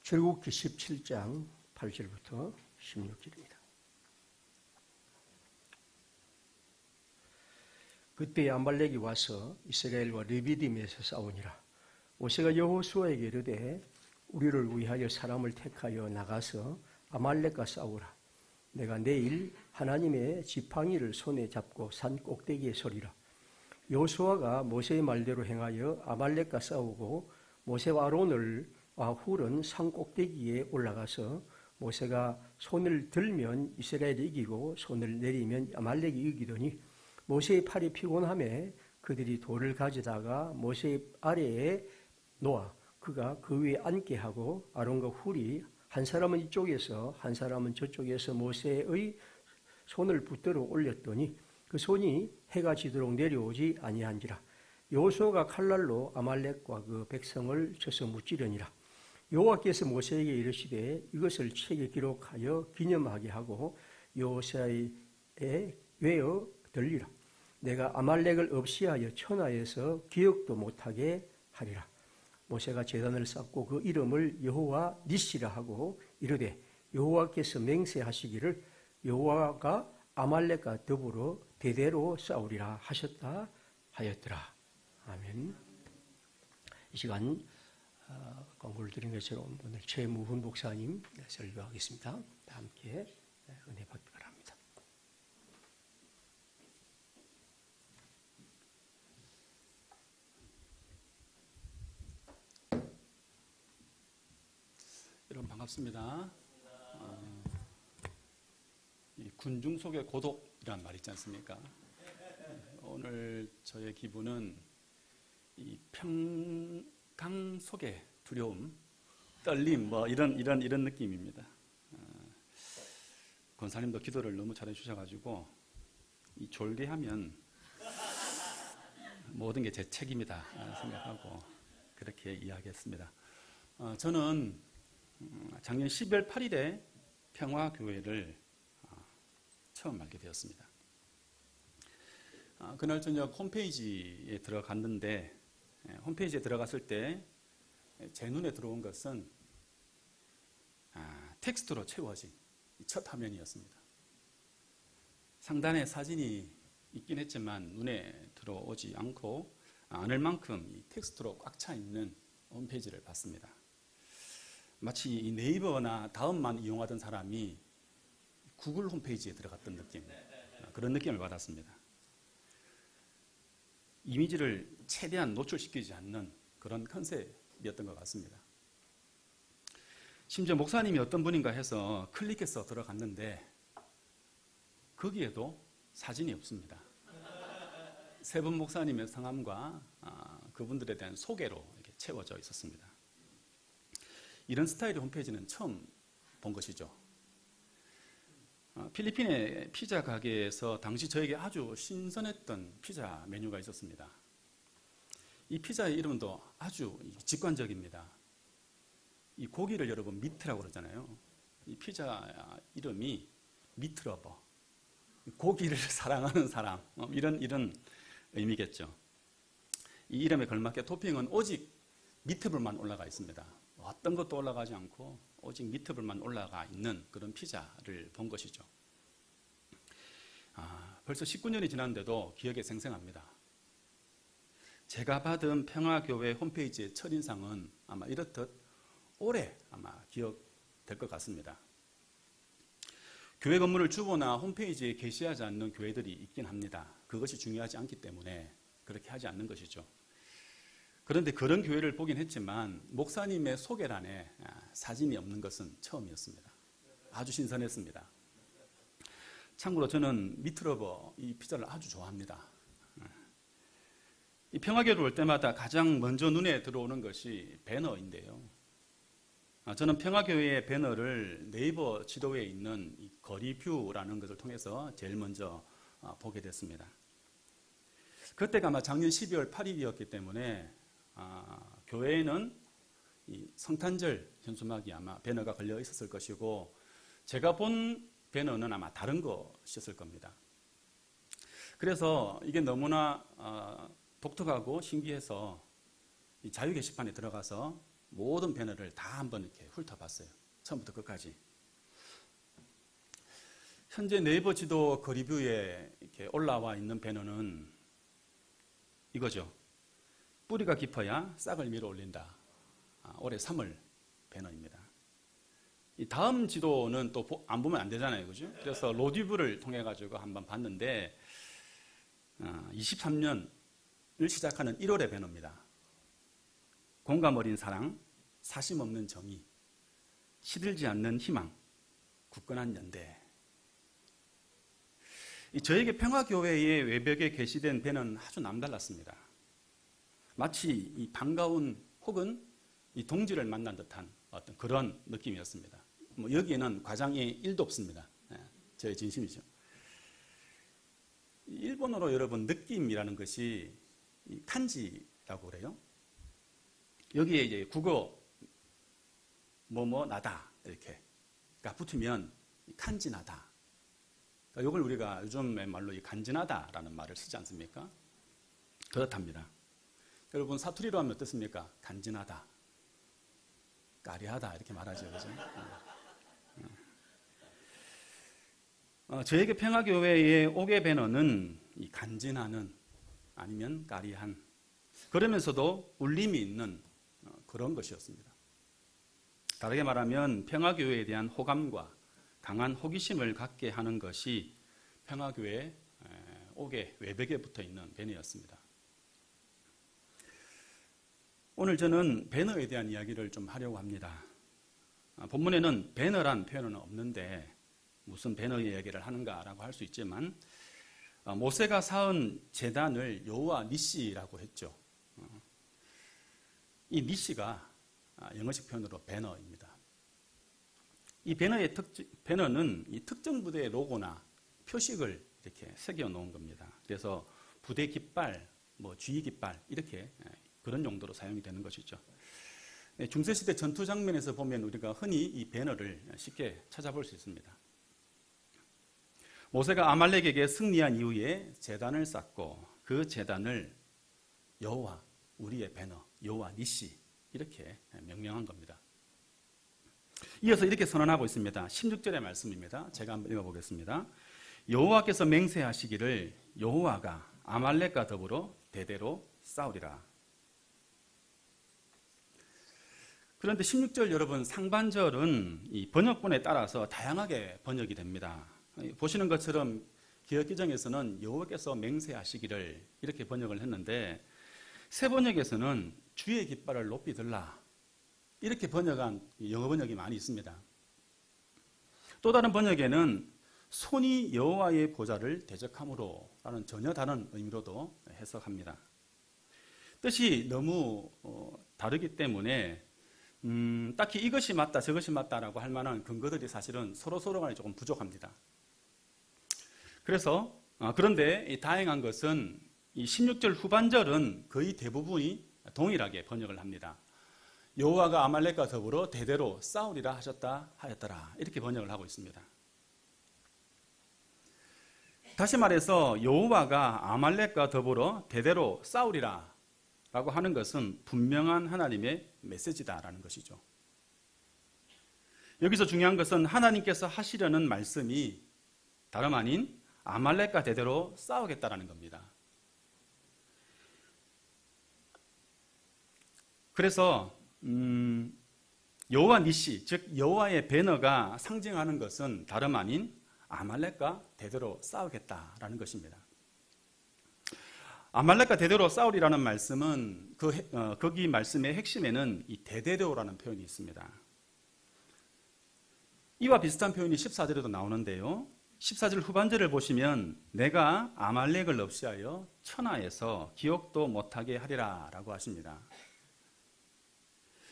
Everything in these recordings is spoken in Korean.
출애굽기 17장 8절부터 16절입니다. 그때 아말렉이 와서 이스라엘과 르비딤에서 싸우니라. 모세가 여호수아에게 이르되 우리를 위하여 사람을 택하여 나가서 아말렉과 싸우라. 내가 내일 하나님의 지팡이를 손에 잡고 산 꼭대기에 서리라. 여호수아가 모세의 말대로 행하여 아말렉과 싸우고 모세와 아론과 훌은 산 꼭대기에 올라가서 모세가 손을 들면 이스라엘이 이기고 손을 내리면 아말렉이 이기더니 모세의 팔이 피곤함에 그들이 돌을 가져다가 모세의 아래에 놓아 그가 그 위에 앉게 하고 아론과 훌이 한 사람은 이쪽에서 한 사람은 저쪽에서 모세의 손을 붙들어 올렸더니 그 손이 해가 지도록 내려오지 아니한지라. 여호수아가 칼날로 아말렉과 그 백성을 쳐서 무찌르니라. 여호와께서 모세에게 이르시되 이것을 책에 기록하여 기념하게 하고 여호수아에 외어 들리라. 내가 아말렉을 없이하여 천하에서 기억도 못하게 하리라. 모세가 제단을 쌓고 그 이름을 여호와 니시라 하고 이르되 여호와께서 맹세하시기를 여호와가 아말렉과 더불어 대대로 싸우리라 하셨다 하였더라. 아멘. 이 시간 권고를 드린 것처럼 오늘 최무훈 목사님 설교하겠습니다. 다 함께 은혜 받기 바랍니다. 여러분 반갑습니다. 이 군중 속의 고독이란 말 있지 않습니까? 오늘 저의 기분은 이 평강 속의 두려움, 떨림, 이런 느낌입니다. 권사님도 기도를 너무 잘해 주셔가지고 이 졸개하면 모든 게 제 책임이다 생각하고 그렇게 이야기했습니다. 저는 작년 12월 8일에 평화교회를 처음 알게 되었습니다. 그날 저녁 홈페이지에 들어갔는데 홈페이지에 들어갔을 때 제 눈에 들어온 것은 텍스트로 채워진 첫 화면이었습니다. 상단에 사진이 있긴 했지만 눈에 들어오지 않을 만큼 이 텍스트로 꽉 차 있는 홈페이지를 봤습니다. 마치 이 네이버나 다음만 이용하던 사람이 구글 홈페이지에 들어갔던 느낌, 그런 느낌을 받았습니다. 이미지를 최대한 노출시키지 않는 그런 컨셉이었던 것 같습니다. 심지어 목사님이 어떤 분인가 해서 클릭해서 들어갔는데 거기에도 사진이 없습니다. 세 분 목사님의 성함과 그분들에 대한 소개로 이렇게 채워져 있었습니다. 이런 스타일의 홈페이지는 처음 본 것이죠. 필리핀의 피자 가게에서 당시 저에게 아주 신선했던 피자 메뉴가 있었습니다. 이 피자의 이름도 아주 직관적입니다. 이 고기를 여러분 미트라고 그러잖아요. 이 피자 이름이 미트러버, 고기를 사랑하는 사람, 이런 의미겠죠. 이 이름에 걸맞게 토핑은 오직 미트볼만 올라가 있습니다. 어떤 것도 올라가지 않고 오직 미트볼만 올라가 있는 그런 피자를 본 것이죠. 벌써 19년이 지났는데도 기억에 생생합니다. 제가 받은 평화교회 홈페이지의 첫인상은 아마 이렇듯 오래 아마 기억될 것 같습니다. 교회 건물을 주보나 홈페이지에 게시하지 않는 교회들이 있긴 합니다. 그것이 중요하지 않기 때문에 그렇게 하지 않는 것이죠. 그런데 그런 교회를 보긴 했지만 목사님의 소개란에 사진이 없는 것은 처음이었습니다. 아주 신선했습니다. 참고로 저는 미트러버 이 피자를 아주 좋아합니다. 이 평화교회를 올 때마다 가장 먼저 눈에 들어오는 것이 배너인데요. 저는 평화교회의 배너를 네이버 지도에 있는 이 거리뷰라는 것을 통해서 제일 먼저 보게 됐습니다. 그때가 아마 작년 12월 8일이었기 때문에 교회에는 이 성탄절 현수막이 아마 배너가 걸려 있었을 것이고 제가 본 배너는 아마 다른 것이었을 겁니다. 그래서 이게 너무나 독특하고 신기해서 이 자유 게시판에 들어가서 모든 배너를 다 한번 이렇게 훑어봤어요. 처음부터 끝까지. 현재 네이버 지도 거리뷰에 이렇게 올라와 있는 배너는 이거죠. 뿌리가 깊어야 싹을 밀어 올린다. 올해 3월 배너입니다. 이 다음 지도는 또 안 보면 안 되잖아요. 그죠? 그래서 로디뷰를 통해 가지고 한번 봤는데 23년을 시작하는 1월의 배너입니다. 공감 어린 사랑, 사심 없는 정의, 시들지 않는 희망, 굳건한 연대. 저에게 평화교회의 외벽에 게시된 배너는 아주 남달랐습니다. 마치 이 반가운 혹은 이 동지를 만난 듯한 어떤 그런 느낌이었습니다. 뭐 여기에는 과장이 1도 없습니다. 제 진심이죠. 일본어로 여러분 느낌이라는 것이 이 칸지라고 그래요. 여기에 이제 국어 뭐뭐 나다 이렇게가 붙으면 칸지 나다. 그러니까 이걸 우리가 요즘의 말로 간지나다라는 말을 쓰지 않습니까? 그렇답니다. 여러분 사투리로 하면 어떻습니까? 간지나다, 까리하다 이렇게 말하죠, 그죠? 저에게 평화교회의 옥의 배너는 이 간지나는 아니면 까리한 그러면서도 울림이 있는 그런 것이었습니다. 다르게 말하면 평화교회에 대한 호감과 강한 호기심을 갖게 하는 것이 평화교회 옥의 외벽에 붙어 있는 배너였습니다. 오늘 저는 배너에 대한 이야기를 좀 하려고 합니다. 본문에는 배너란 표현은 없는데 무슨 배너의 이야기를 하는가라고 할 수 있지만 모세가 쌓은 제단을 여호와 니시라고 했죠. 이 니시가 영어식 표현으로 배너입니다. 이 배너는 이 특정 부대의 로고나 표식을 이렇게 새겨 놓은 겁니다. 그래서 부대 깃발, 뭐 주의 깃발 이렇게 그런 용도로 사용이 되는 것이죠. 중세시대 전투 장면에서 보면 우리가 흔히 이 배너를 쉽게 찾아볼 수 있습니다. 모세가 아말렉에게 승리한 이후에 제단을 쌓고 그 제단을 여호와 우리의 배너, 여호와 니시 이렇게 명명한 겁니다. 이어서 이렇게 선언하고 있습니다. 16절의 말씀입니다. 제가 한번 읽어보겠습니다. 여호와께서 맹세하시기를 여호와가 아말렉과 더불어 대대로 싸우리라. 그런데 16절 여러분 상반절은 이 번역본에 따라서 다양하게 번역이 됩니다. 보시는 것처럼 기억기정에서는 여호와께서 맹세하시기를 이렇게 번역을 했는데 새 번역에서는 주의 깃발을 높이 들라 이렇게 번역한 영어 번역이 많이 있습니다. 또 다른 번역에는 손이 여호와의 보좌를 대적함으로 라는 전혀 다른 의미로도 해석합니다. 뜻이 너무 다르기 때문에 딱히 이것이 맞다 저것이 맞다라고 할 만한 근거들이 사실은 서로 간에 조금 부족합니다. 그래서 그런데 다행한 것은 이 16절 후반절은 거의 대부분이 동일하게 번역을 합니다. 여호와가 아말렉과 더불어 대대로 싸우리라 하였더라 이렇게 번역을 하고 있습니다. 다시 말해서 여호와가 아말렉과 더불어 대대로 싸우리라 라고 하는 것은 분명한 하나님의 메시지다라는 것이죠. 여기서 중요한 것은 하나님께서 하시려는 말씀이 다름 아닌 아말렉과 대대로 싸우겠다라는 겁니다. 그래서 여호와 니시, 즉 여호와의 배너가 상징하는 것은 다름 아닌 아말렉과 대대로 싸우겠다라는 것입니다. 아말렉과 대대로 싸우리라는 말씀은 거기 말씀의 핵심에는 이 대대로라는 표현이 있습니다. 이와 비슷한 표현이 14절에도 나오는데요. 14절 후반절을 보시면 내가 아말렉을 없이하여 천하에서 기억도 못하게 하리라 라고 하십니다.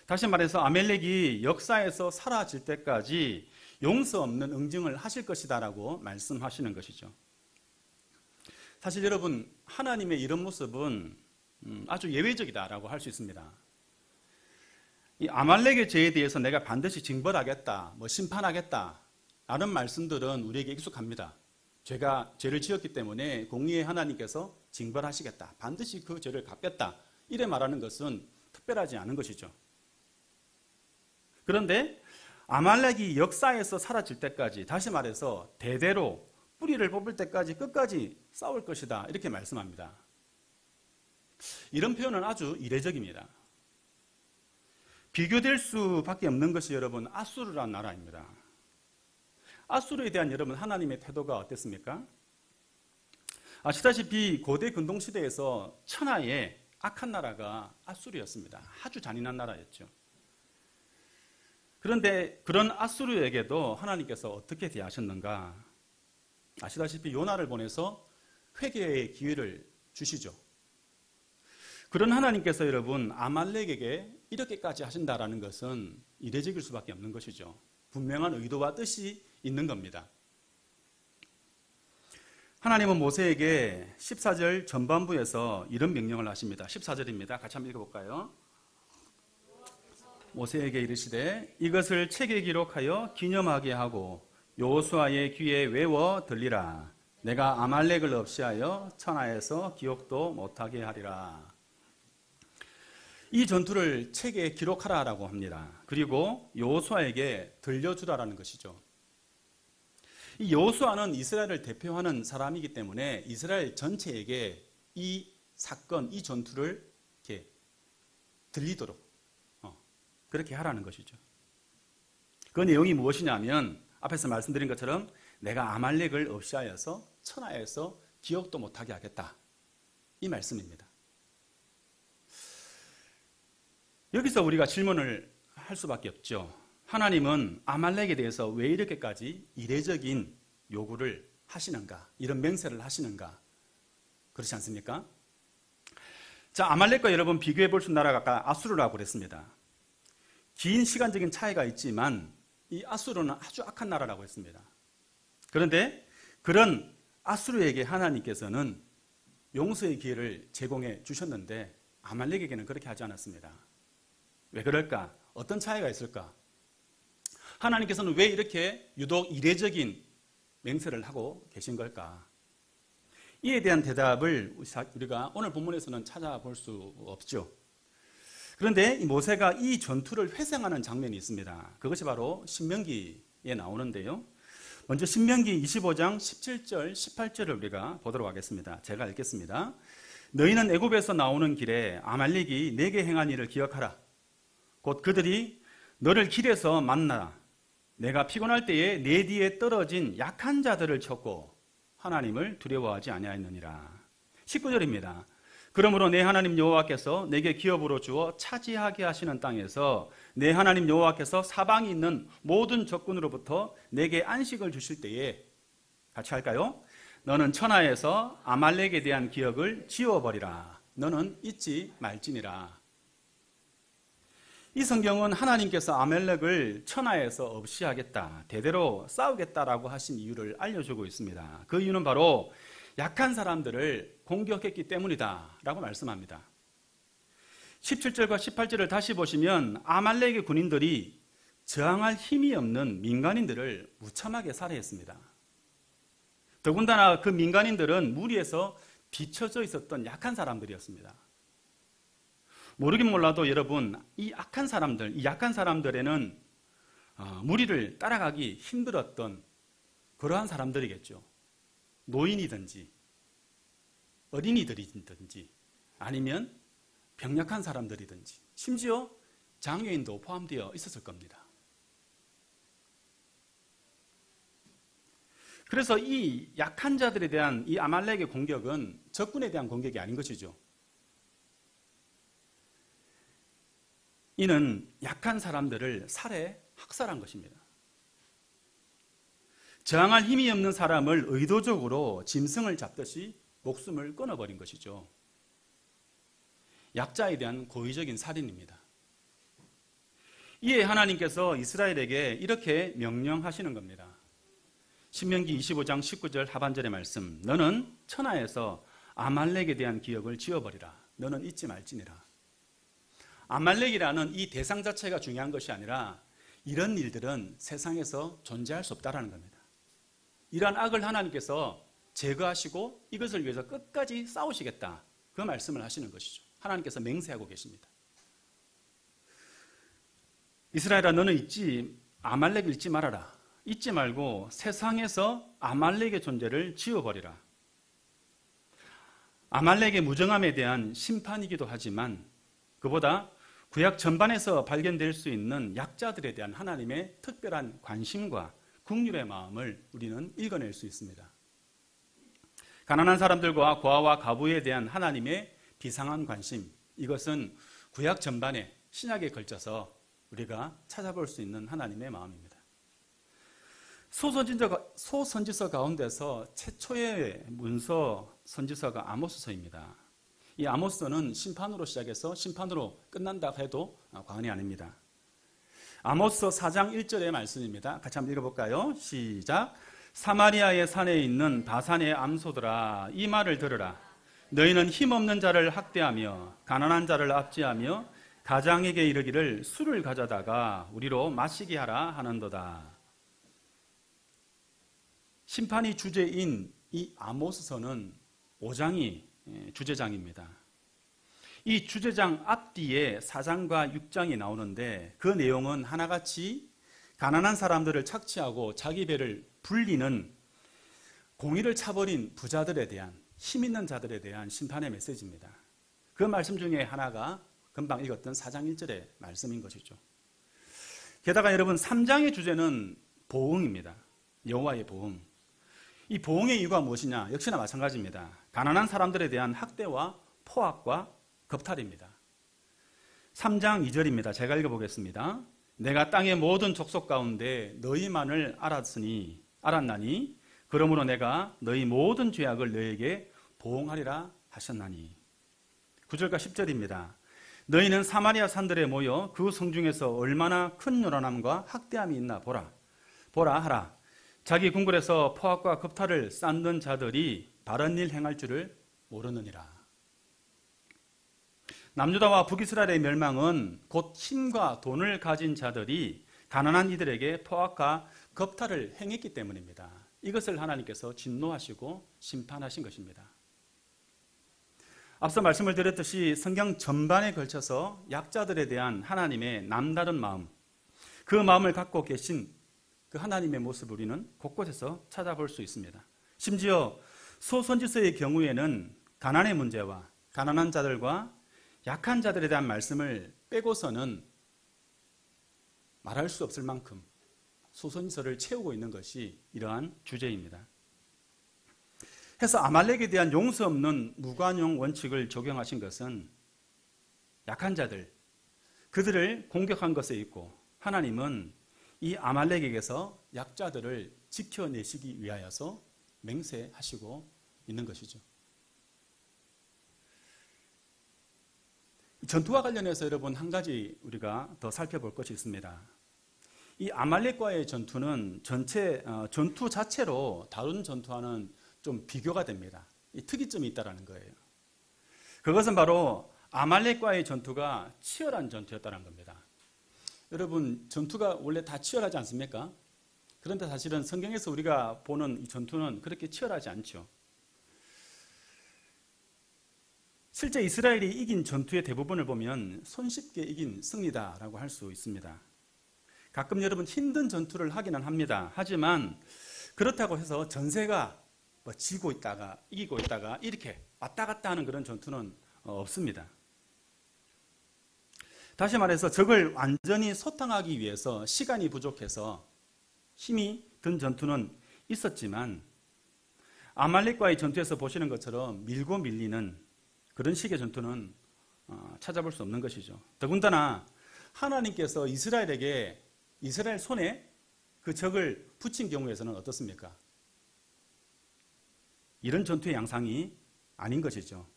다시 말해서 아말렉이 역사에서 사라질 때까지 용서 없는 응징을 하실 것이다 라고 말씀하시는 것이죠. 사실 여러분 하나님의 이런 모습은 아주 예외적이다라고 할 수 있습니다. 이 아말렉의 죄에 대해서 내가 반드시 징벌하겠다, 심판하겠다 라는 말씀들은 우리에게 익숙합니다. 죄를 지었기 때문에 공의의 하나님께서 징벌하시겠다, 반드시 그 죄를 갚겠다 이래 말하는 것은 특별하지 않은 것이죠. 그런데 아말렉이 역사에서 사라질 때까지, 다시 말해서 대대로 뿌리를 뽑을 때까지 끝까지 싸울 것이다, 이렇게 말씀합니다. 이런 표현은 아주 이례적입니다. 비교될 수밖에 없는 것이 여러분 아수르라는 나라입니다. 아수르에 대한 여러분 하나님의 태도가 어땠습니까? 아시다시피 고대 근동시대에서 천하의 악한 나라가 아수르였습니다. 아주 잔인한 나라였죠. 그런데 그런 아수르에게도 하나님께서 어떻게 대하셨는가? 아시다시피 요나를 보내서 회개의 기회를 주시죠. 그런 하나님께서 여러분 아말렉에게 이렇게까지 하신다라는 것은 이례적일 수밖에 없는 것이죠. 분명한 의도와 뜻이 있는 겁니다. 하나님은 모세에게 14절 전반부에서 이런 명령을 하십니다. 14절입니다. 같이 한번 읽어볼까요? 모세에게 이르시되 이것을 책에 기록하여 기념하게 하고 여호수아의 귀에 외워 들리라. 내가 아말렉을 없이하여 천하에서 기억도 못하게 하리라. 이 전투를 책에 기록하라라고 합니다. 그리고 여호수아에게 들려주라라는 것이죠. 이 여호수아는 이스라엘을 대표하는 사람이기 때문에 이스라엘 전체에게 이 사건, 이 전투를 이렇게 들리도록 그렇게 하라는 것이죠. 그 내용이 무엇이냐면 앞에서 말씀드린 것처럼 내가 아말렉을 없이하여서 천하에서 기억도 못하게 하겠다, 이 말씀입니다. 여기서 우리가 질문을 할 수밖에 없죠. 하나님은 아말렉에 대해서 왜 이렇게까지 이례적인 요구를 하시는가, 이런 맹세를 하시는가, 그렇지 않습니까? 자, 아말렉과 여러분 비교해 볼 수 있는 나라가 아까 아수르라고 그랬습니다. 긴 시간적인 차이가 있지만 이 아수르는 아주 악한 나라라고 했습니다. 그런데 그런 아수르에게 하나님께서는 용서의 기회를 제공해 주셨는데 아말렉에게는 그렇게 하지 않았습니다. 왜 그럴까? 어떤 차이가 있을까? 하나님께서는 왜 이렇게 유독 이례적인 맹세를 하고 계신 걸까? 이에 대한 대답을 우리가 오늘 본문에서는 찾아볼 수 없죠. 그런데 모세가 이 전투를 회상하는 장면이 있습니다. 그것이 바로 신명기에 나오는데요. 먼저 신명기 25장 17절, 18절을 우리가 보도록 하겠습니다. 제가 읽겠습니다. 너희는 애굽에서 나오는 길에 아말렉이 내게 행한 일을 기억하라. 곧 그들이 너를 길에서 만나 내가 피곤할 때에 내 뒤에 떨어진 약한 자들을 쳤고 하나님을 두려워하지 아니하였느니라. 19절입니다. 그러므로 내 하나님 여호와께서 내게 기업으로 주어 차지하게 하시는 땅에서 내 하나님 여호와께서 사방이 있는 모든 적군으로부터 내게 안식을 주실 때에, 같이 할까요? 너는 천하에서 아말렉에 대한 기억을 지워버리라. 너는 잊지 말지니라. 이 성경은 하나님께서 아말렉을 천하에서 없이 하겠다, 대대로 싸우겠다라고 하신 이유를 알려주고 있습니다. 그 이유는 바로 약한 사람들을 공격했기 때문이다 라고 말씀합니다. 17절과 18절을 다시 보시면 아말렉의 군인들이 저항할 힘이 없는 민간인들을 무참하게 살해했습니다. 더군다나 그 민간인들은 무리에서 비춰져 있었던 약한 사람들이었습니다. 모르긴 몰라도 여러분, 이 악한 사람들, 이 약한 사람들에는 무리를 따라가기 힘들었던 그러한 사람들이겠죠. 노인이든지 어린이들이든지 아니면 병약한 사람들이든지 심지어 장애인도 포함되어 있었을 겁니다. 그래서 이 약한 자들에 대한 이 아말렉의 공격은 적군에 대한 공격이 아닌 것이죠. 이는 약한 사람들을 살해, 학살한 것입니다. 저항할 힘이 없는 사람을 의도적으로 짐승을 잡듯이 목숨을 끊어버린 것이죠. 약자에 대한 고의적인 살인입니다. 이에 하나님께서 이스라엘에게 이렇게 명령하시는 겁니다. 신명기 25장 19절 하반절의 말씀, 너는 천하에서 아말렉에 대한 기억을 지워버리라. 너는 잊지 말지니라. 아말렉이라는 이 대상 자체가 중요한 것이 아니라 이런 일들은 세상에서 존재할 수 없다라는 겁니다. 이러한 악을 하나님께서 제거하시고 이것을 위해서 끝까지 싸우시겠다, 그 말씀을 하시는 것이죠. 하나님께서 맹세하고 계십니다. 이스라엘아 너는 아말렉을 잊지 말아라. 잊지 말고 세상에서 아말렉의 존재를 지워버리라. 아말렉의 무정함에 대한 심판이기도 하지만 그보다 구약 전반에서 발견될 수 있는 약자들에 대한 하나님의 특별한 관심과 긍휼의 마음을 우리는 읽어낼 수 있습니다. 가난한 사람들과 고아와 과부에 대한 하나님의 비상한 관심, 이것은 구약 전반에 신약에 걸쳐서 우리가 찾아볼 수 있는 하나님의 마음입니다. 소선지서 가운데서 최초의 문서 선지서가 아모스서입니다. 이 아모스서는 심판으로 시작해서 심판으로 끝난다 해도 과언이 아닙니다. 아모스서 4장 1절의 말씀입니다. 같이 한번 읽어볼까요? 시작. 사마리아의 산에 있는 바산의 암소들아 이 말을 들으라. 너희는 힘없는 자를 학대하며 가난한 자를 압제하며 가장에게 이르기를 술을 가져다가 우리로 마시게 하라 하는도다. 심판이 주제인 이 아모스서는 5장이 주제장입니다. 이 주제장 앞뒤에 4장과 6장이 나오는데 그 내용은 하나같이 가난한 사람들을 착취하고 자기 배를 불리는 공의를 차버린 부자들에 대한 힘 있는 자들에 대한 심판의 메시지입니다. 그 말씀 중에 하나가 금방 읽었던 4장 1절의 말씀인 것이죠. 게다가 여러분 3장의 주제는 보응입니다. 여호와의 보응. 이 보응의 이유가 무엇이냐? 역시나 마찬가지입니다. 가난한 사람들에 대한 학대와 포악과 겁탈입니다. 3장 2절입니다. 제가 읽어보겠습니다. 내가 땅의 모든 족속 가운데 너희만을 알았나니 그러므로 내가 너희 모든 죄악을 너희에게 보응하리라 하셨나니. 9절과 10절입니다. 너희는 사마리아 산들에 모여 그 성중에서 얼마나 큰 요란함과 학대함이 있나 보라 하라. 자기 궁궐에서 포악과 겁탈을 쌓는 자들이 바른 일 행할 줄을 모르느니라. 남유다와 북이스라엘의 멸망은 곧 힘과 돈을 가진 자들이 가난한 이들에게 포악과 겁탈을 행했기 때문입니다. 이것을 하나님께서 진노하시고 심판하신 것입니다. 앞서 말씀을 드렸듯이 성경 전반에 걸쳐서 약자들에 대한 하나님의 남다른 마음, 그 마음을 갖고 계신 그 하나님의 모습을 우리는 곳곳에서 찾아볼 수 있습니다. 심지어 소선지서의 경우에는 가난의 문제와 가난한 자들과 약한 자들에 대한 말씀을 빼고서는 말할 수 없을 만큼 소선지서를 채우고 있는 것이 이러한 주제입니다. 해서 아말렉에 대한 용서 없는 무관용 원칙을 적용하신 것은 약한 자들, 그들을 공격한 것에 있고 하나님은 이 아말렉에게서 약자들을 지켜내시기 위하여서 맹세하시고 있는 것이죠. 전투와 관련해서 여러분 한 가지 우리가 더 살펴볼 것이 있습니다. 이 아말렉과의 전투는 전투 자체로 다른 전투와는 좀 비교가 됩니다. 이 특이점이 있다는 거예요. 그것은 바로 아말렉과의 전투가 치열한 전투였다는 겁니다. 여러분 전투가 원래 다 치열하지 않습니까? 그런데 사실은 성경에서 우리가 보는 이 전투는 그렇게 치열하지 않죠. 실제 이스라엘이 이긴 전투의 대부분을 보면 손쉽게 이긴 승리다라고 할 수 있습니다. 가끔 여러분 힘든 전투를 하기는 합니다. 하지만 그렇다고 해서 전세가 지고 있다가 이기고 있다가 이렇게 왔다 갔다 하는 그런 전투는 없습니다. 다시 말해서 적을 완전히 소탕하기 위해서 시간이 부족해서 힘이 든 전투는 있었지만 아말렉과의 전투에서 보시는 것처럼 밀고 밀리는 그런 식의 전투는 찾아볼 수 없는 것이죠. 더군다나 하나님께서 이스라엘 손에 그 적을 붙인 경우에서는 어떻습니까? 이런 전투의 양상이 아닌 것이죠.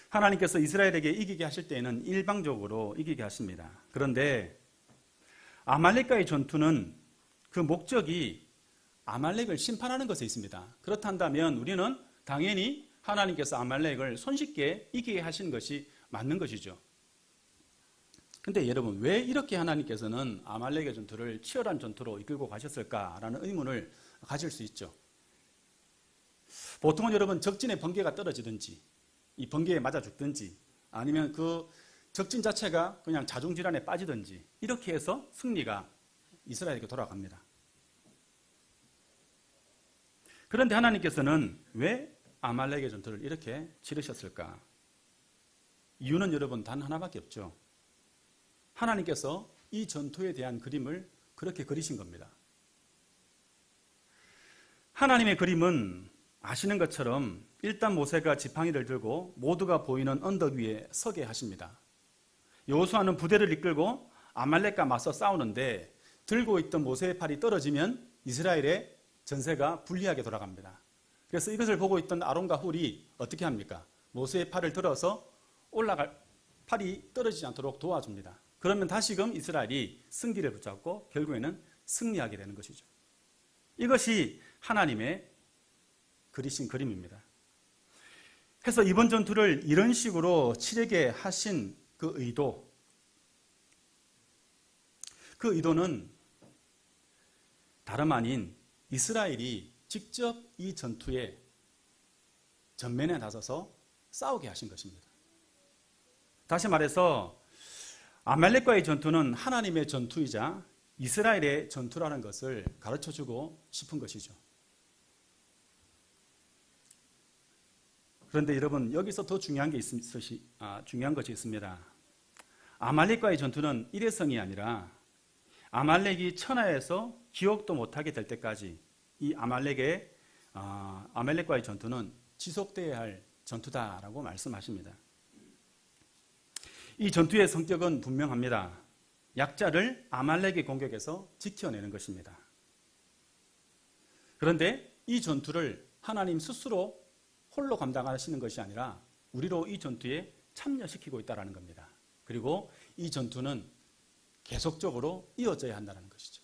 하나님께서 이스라엘에게 이기게 하실 때에는 일방적으로 이기게 하십니다. 그런데 아말렉과의 전투는 그 목적이 아말렉을 심판하는 것에 있습니다. 그렇다면 우리는 당연히 하나님께서 아말렉을 손쉽게 이기게 하신 것이 맞는 것이죠. 근데 여러분 왜 이렇게 하나님께서는 아말렉의 전투를 치열한 전투로 이끌고 가셨을까라는 의문을 가질 수 있죠. 보통은 여러분 적진에 번개가 떨어지든지 이 번개에 맞아 죽든지 아니면 그 적진 자체가 그냥 자중질환에 빠지든지 이렇게 해서 승리가 이스라엘에게 돌아갑니다. 그런데 하나님께서는 왜 아말렉의 전투를 이렇게 치르셨을까? 이유는 여러분 단 하나밖에 없죠. 하나님께서 이 전투에 대한 그림을 그렇게 그리신 겁니다. 하나님의 그림은 아시는 것처럼 일단 모세가 지팡이를 들고 모두가 보이는 언덕 위에 서게 하십니다. 여호수아는 부대를 이끌고 아말렉과 맞서 싸우는데 들고 있던 모세의 팔이 떨어지면 이스라엘의 전세가 불리하게 돌아갑니다. 그래서 이것을 보고 있던 아론과 훌이 어떻게 합니까? 모세의 팔을 들어서 팔이 떨어지지 않도록 도와줍니다. 그러면 다시금 이스라엘이 승기를 붙잡고 결국에는 승리하게 되는 것이죠. 이것이 하나님의 그리신 그림입니다. 그래서 이번 전투를 이런 식으로 치르게 하신 그 의도는 다름 아닌 이스라엘이 직접 이 전투에 전면에 나서서 싸우게 하신 것입니다. 다시 말해서 아말렉과의 전투는 하나님의 전투이자 이스라엘의 전투라는 것을 가르쳐주고 싶은 것이죠. 그런데 여러분 여기서 더 중요한 것이 있습니다. 아말렉과의 전투는 일회성이 아니라 아말렉이 천하에서 기억도 못하게 될 때까지 이 아말렉과의 전투는 지속되어야 할 전투다라고 말씀하십니다. 이 전투의 성격은 분명합니다. 약자를 아말렉의 공격에서 지켜내는 것입니다. 그런데 이 전투를 하나님 스스로 홀로 감당하시는 것이 아니라 우리로 이 전투에 참여시키고 있다는 겁니다. 그리고 이 전투는 계속적으로 이어져야 한다는 것이죠.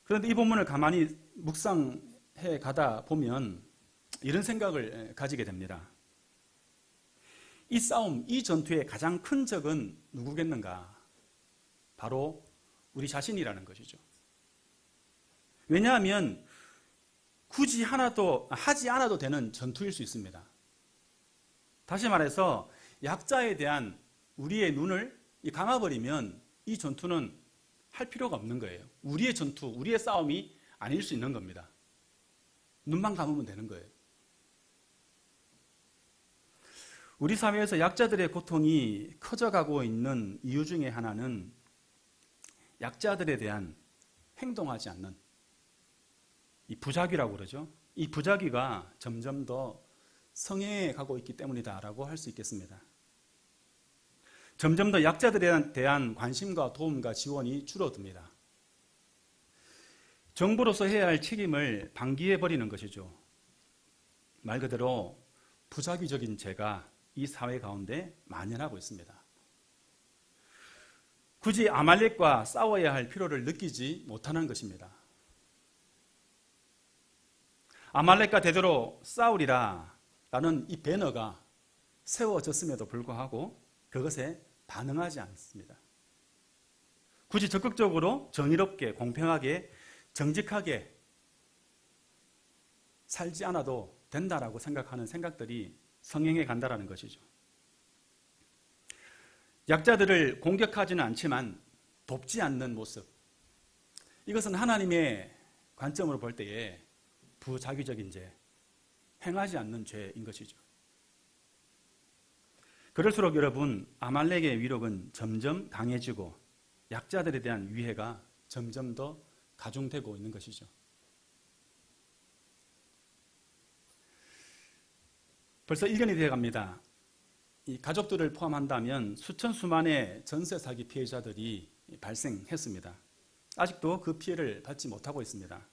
그런데 이 본문을 가만히 묵상해 가다 보면 이런 생각을 가지게 됩니다. 이 싸움, 이 전투의 가장 큰 적은 누구겠는가? 바로 우리 자신이라는 것이죠. 왜냐하면 굳이 하지 않아도 되는 전투일 수 있습니다. 다시 말해서 약자에 대한 우리의 눈을 감아버리면 이 전투는 할 필요가 없는 거예요. 우리의 전투, 우리의 싸움이 아닐 수 있는 겁니다. 눈만 감으면 되는 거예요. 우리 사회에서 약자들의 고통이 커져가고 있는 이유 중에 하나는 약자들에 대한 행동하지 않는 이 부작위라고 그러죠. 이 부작위가 점점 더 성행해 가고 있기 때문이다라고 할 수 있겠습니다. 점점 더 약자들에 대한 관심과 도움과 지원이 줄어듭니다. 정부로서 해야 할 책임을 방기해버리는 것이죠. 말 그대로 부작위적인 죄가 이 사회 가운데 만연하고 있습니다. 굳이 아말렉과 싸워야 할 필요를 느끼지 못하는 것입니다. 아말렉과 대대로 싸우리라 라는 이 배너가 세워졌음에도 불구하고 그것에 반응하지 않습니다. 굳이 적극적으로 정의롭게 공평하게 정직하게 살지 않아도 된다라고 생각하는 생각들이 성행해 간다라는 것이죠. 약자들을 공격하지는 않지만 돕지 않는 모습, 이것은 하나님의 관점으로 볼 때에 부자기적인 죄, 행하지 않는 죄인 것이죠. 그럴수록 여러분, 아말렉의 위력은 점점 강해지고 약자들에 대한 위해가 점점 더 가중되고 있는 것이죠. 벌써 1년이 되어갑니다. 이 가족들을 포함한다면 수천 수만의 전세 사기 피해자들이 발생했습니다. 아직도 그 피해를 받지 못하고 있습니다.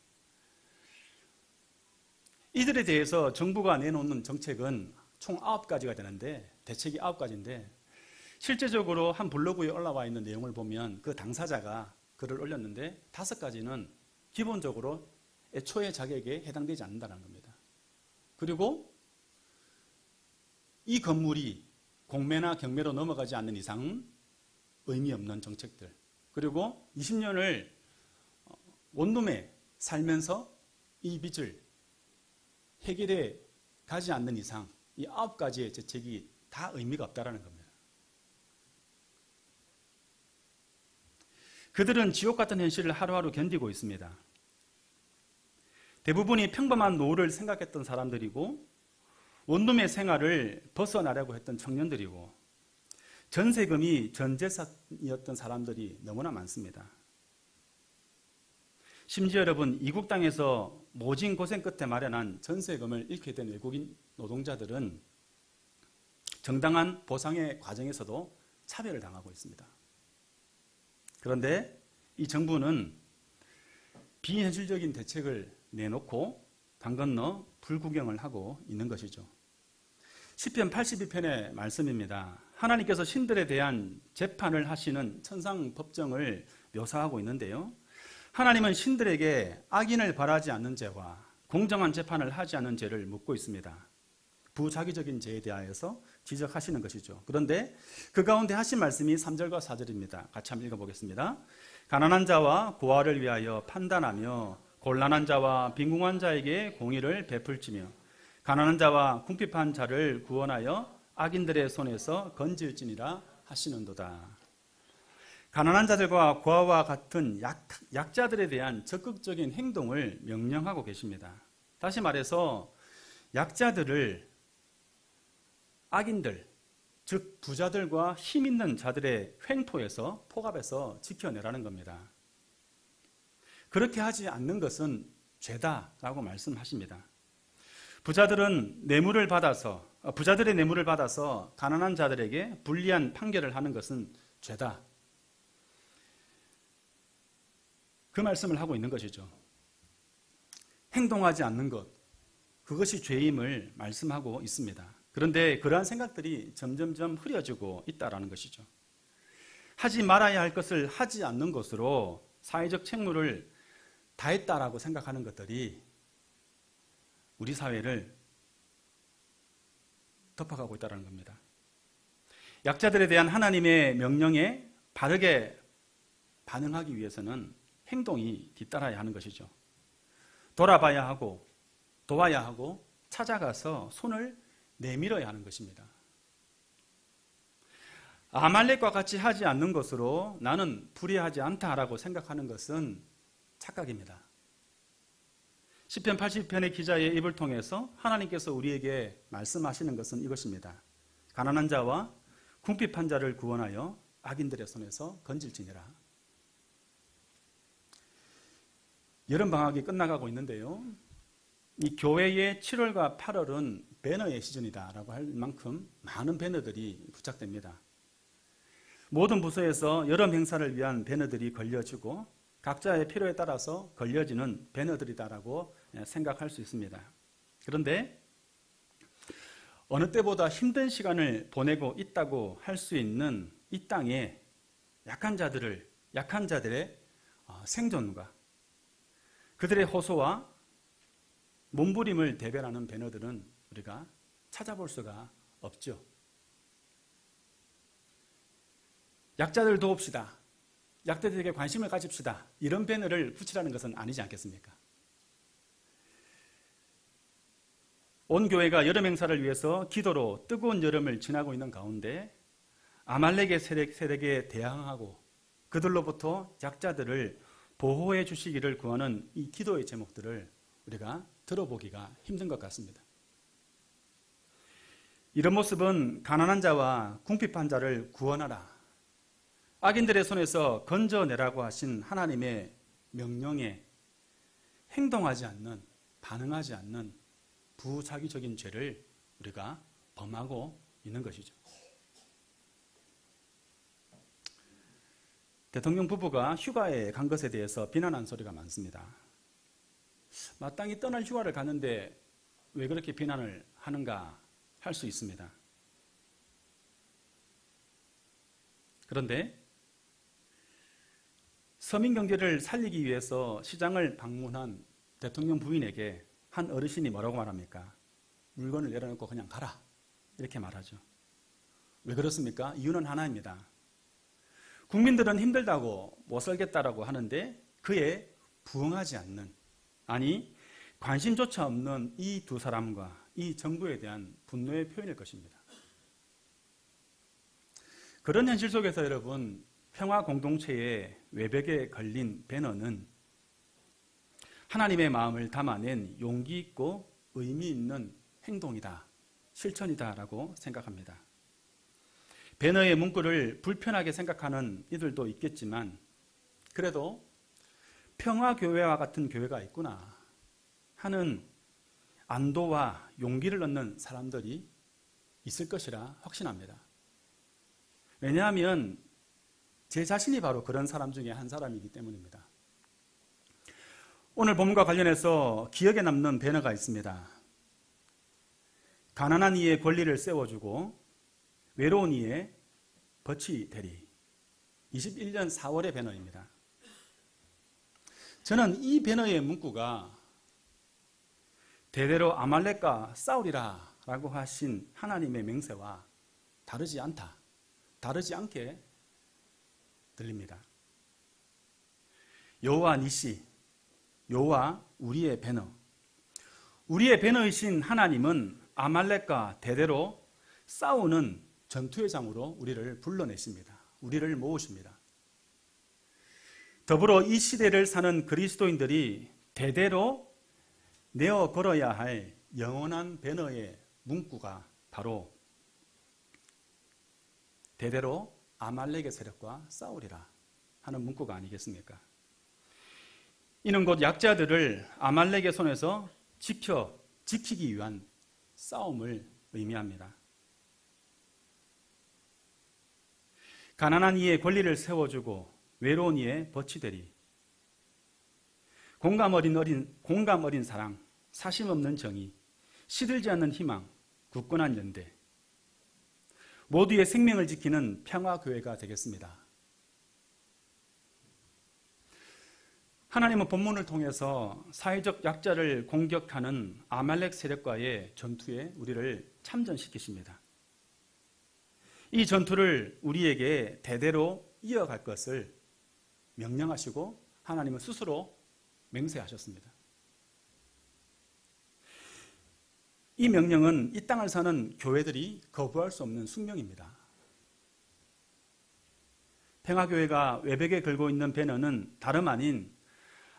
이들에 대해서 정부가 내놓는 정책은 총 9가지가 되는데, 대책이 9가지인데 실제적으로 한 블로그에 올라와 있는 내용을 보면 그 당사자가 글을 올렸는데 5가지는 기본적으로 애초의 자격에 해당되지 않는다는 겁니다. 그리고 이 건물이 공매나 경매로 넘어가지 않는 이상 의미 없는 정책들, 그리고 20년을 원룸에 살면서 이 빚을 해결해 가지 않는 이상 이 9가지의 죄책이 다 의미가 없다라는 겁니다. 그들은 지옥 같은 현실을 하루하루 견디고 있습니다. 대부분이 평범한 노후를 생각했던 사람들이고 원룸의 생활을 벗어나려고 했던 청년들이고 전세금이 전재산이었던 사람들이 너무나 많습니다. 심지어 여러분, 이국 땅에서 모진 고생 끝에 마련한 전세금을 잃게 된 외국인 노동자들은 정당한 보상의 과정에서도 차별을 당하고 있습니다. 그런데 이 정부는 비현실적인 대책을 내놓고 강 건너 불구경을 하고 있는 것이죠. 시편 82편의 말씀입니다. 하나님께서 신들에 대한 재판을 하시는 천상 법정을 묘사하고 있는데요. 하나님은 신들에게 악인을 바라지 않는 죄와 공정한 재판을 하지 않는 죄를 묻고 있습니다. 부자기적인 죄에 대하여서 지적하시는 것이죠. 그런데 그 가운데 하신 말씀이 3절과 4절입니다. 같이 한번 읽어보겠습니다. 가난한 자와 고아를 위하여 판단하며 곤란한 자와 빈궁한 자에게 공의를 베풀지며 가난한 자와 궁핍한 자를 구원하여 악인들의 손에서 건질지니라 하시는도다. 가난한 자들과 고아와 같은 약자들에 대한 적극적인 행동을 명령하고 계십니다. 다시 말해서 약자들을 악인들, 즉 부자들과 힘 있는 자들의 횡포에서 포갑에서 지켜내라는 겁니다. 그렇게 하지 않는 것은 죄다라고 말씀하십니다. 부자들의 뇌물을 받아서 가난한 자들에게 불리한 판결을 하는 것은 죄다. 그 말씀을 하고 있는 것이죠. 행동하지 않는 것, 그것이 죄임을 말씀하고 있습니다. 그런데 그러한 생각들이 점점점 흐려지고 있다는 것이죠. 하지 말아야 할 것을 하지 않는 것으로 사회적 책무를 다했다라고 생각하는 것들이 우리 사회를 덮어가고 있다는 겁니다. 약자들에 대한 하나님의 명령에 바르게 반응하기 위해서는 행동이 뒤따라야 하는 것이죠. 돌아봐야 하고 도와야 하고 찾아가서 손을 내밀어야 하는 것입니다. 아말렉과 같이 하지 않는 것으로 나는 불의하지 않다라고 생각하는 것은 착각입니다. 시편 80편의 기자의 입을 통해서 하나님께서 우리에게 말씀하시는 것은 이것입니다. 가난한 자와 궁핍한 자를 구원하여 악인들의 손에서 건질지니라. 여름방학이 끝나가고 있는데요. 이 교회의 7월과 8월은 배너의 시즌이다라고 할 만큼 많은 배너들이 부착됩니다. 모든 부서에서 여름 행사를 위한 배너들이 걸려지고 각자의 필요에 따라서 걸려지는 배너들이다라고 생각할 수 있습니다. 그런데 어느 때보다 힘든 시간을 보내고 있다고 할 수 있는 이 땅에 약한 자들의 생존과 그들의 호소와 몸부림을 대변하는 배너들은 우리가 찾아볼 수가 없죠. 약자들 도웁시다. 약자들에게 관심을 가집시다. 이런 배너를 붙이라는 것은 아니지 않겠습니까? 온 교회가 여름 행사를 위해서 기도로 뜨거운 여름을 지나고 있는 가운데 아말렉의 세력에 대항하고 그들로부터 약자들을 보호해 주시기를 구하는 이 기도의 제목들을 우리가 들어보기가 힘든 것 같습니다. 이런 모습은 가난한 자와 궁핍한 자를 구원하라, 악인들의 손에서 건져내라고 하신 하나님의 명령에 행동하지 않는, 반응하지 않는 부자기적인 죄를 우리가 범하고 있는 것이죠. 대통령 부부가 휴가에 간 것에 대해서 비난한 소리가 많습니다. 마땅히 떠날 휴가를 가는데 왜 그렇게 비난을 하는가 할 수 있습니다. 그런데 서민 경제를 살리기 위해서 시장을 방문한 대통령 부인에게 한 어르신이 뭐라고 말합니까? 물건을 내려놓고 그냥 가라, 이렇게 말하죠. 왜 그렇습니까? 이유는 하나입니다. 국민들은 힘들다고 못 살겠다라고 하는데 그에 부응하지 않는, 아니 관심조차 없는 이 두 사람과 이 정부에 대한 분노의 표현일 것입니다. 그런 현실 속에서 여러분, 평화 공동체의 외벽에 걸린 배너는 하나님의 마음을 담아낸 용기 있고 의미 있는 행동이다, 실천이다라고 생각합니다. 배너의 문구를 불편하게 생각하는 이들도 있겠지만 그래도 평화교회와 같은 교회가 있구나 하는 안도와 용기를 얻는 사람들이 있을 것이라 확신합니다. 왜냐하면 제 자신이 바로 그런 사람 중에 한 사람이기 때문입니다. 오늘 본문과 관련해서 기억에 남는 배너가 있습니다. 가난한 이의 권리를 세워주고 외로운 이의 벗이 되리. 21년 4월의 배너입니다. 저는 이 배너의 문구가 대대로 아말렉과 싸우리라 라고 하신 하나님의 맹세와 다르지 않게 들립니다. 여호와 니시, 여호와 우리의 배너. 우리의 배너이신 하나님은 아말렉과 대대로 싸우는 전투의 장으로 우리를 불러내십니다. 우리를 모으십니다. 더불어 이 시대를 사는 그리스도인들이 대대로 내어 걸어야 할 영원한 배너의 문구가 바로 대대로 아말렉의 세력과 싸우리라 하는 문구가 아니겠습니까? 이는 곧 약자들을 아말렉의 손에서 지키기 위한 싸움을 의미합니다. 가난한 이의 권리를 세워주고 외로운 이의 벗이 되리. 공감 어린 사랑, 사심 없는 정의, 시들지 않는 희망, 굳건한 연대. 모두의 생명을 지키는 평화교회가 되겠습니다. 하나님은 본문을 통해서 사회적 약자를 공격하는 아말렉 세력과의 전투에 우리를 참전시키십니다. 이 전투를 우리에게 대대로 이어갈 것을 명령하시고 하나님은 스스로 맹세하셨습니다. 이 명령은 이 땅을 사는 교회들이 거부할 수 없는 숙명입니다. 평화교회가 외벽에 걸고 있는 배너는 다름 아닌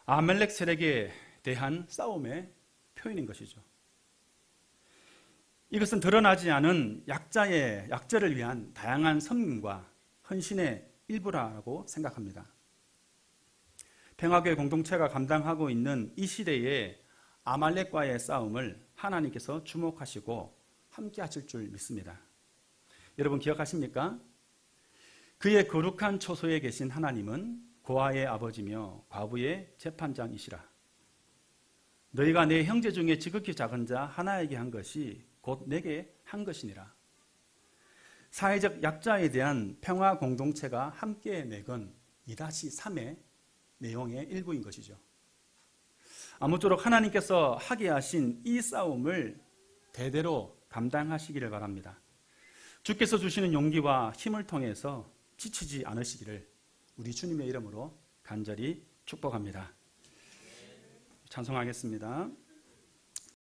아말렉 세력에 대한 싸움의 표현인 것이죠. 이것은 드러나지 않은 약자를 위한 다양한 섬김과 헌신의 일부라고 생각합니다. 평화교회 공동체가 감당하고 있는 이 시대의 아말렉과의 싸움을 하나님께서 주목하시고 함께 하실 줄 믿습니다. 여러분 기억하십니까? 그의 거룩한 초소에 계신 하나님은 고아의 아버지며 과부의 재판장이시라. 너희가 내 형제 중에 지극히 작은 자 하나에게 한 것이 곧 내게 한 것이니라. 사회적 약자에 대한 평화 공동체가 함께 내건 2-3의 내용의 일부인 것이죠. 아무쪼록 하나님께서 하게 하신 이 싸움을 대대로 감당하시기를 바랍니다. 주께서 주시는 용기와 힘을 통해서 지치지 않으시기를 우리 주님의 이름으로 간절히 축복합니다. 찬송하겠습니다.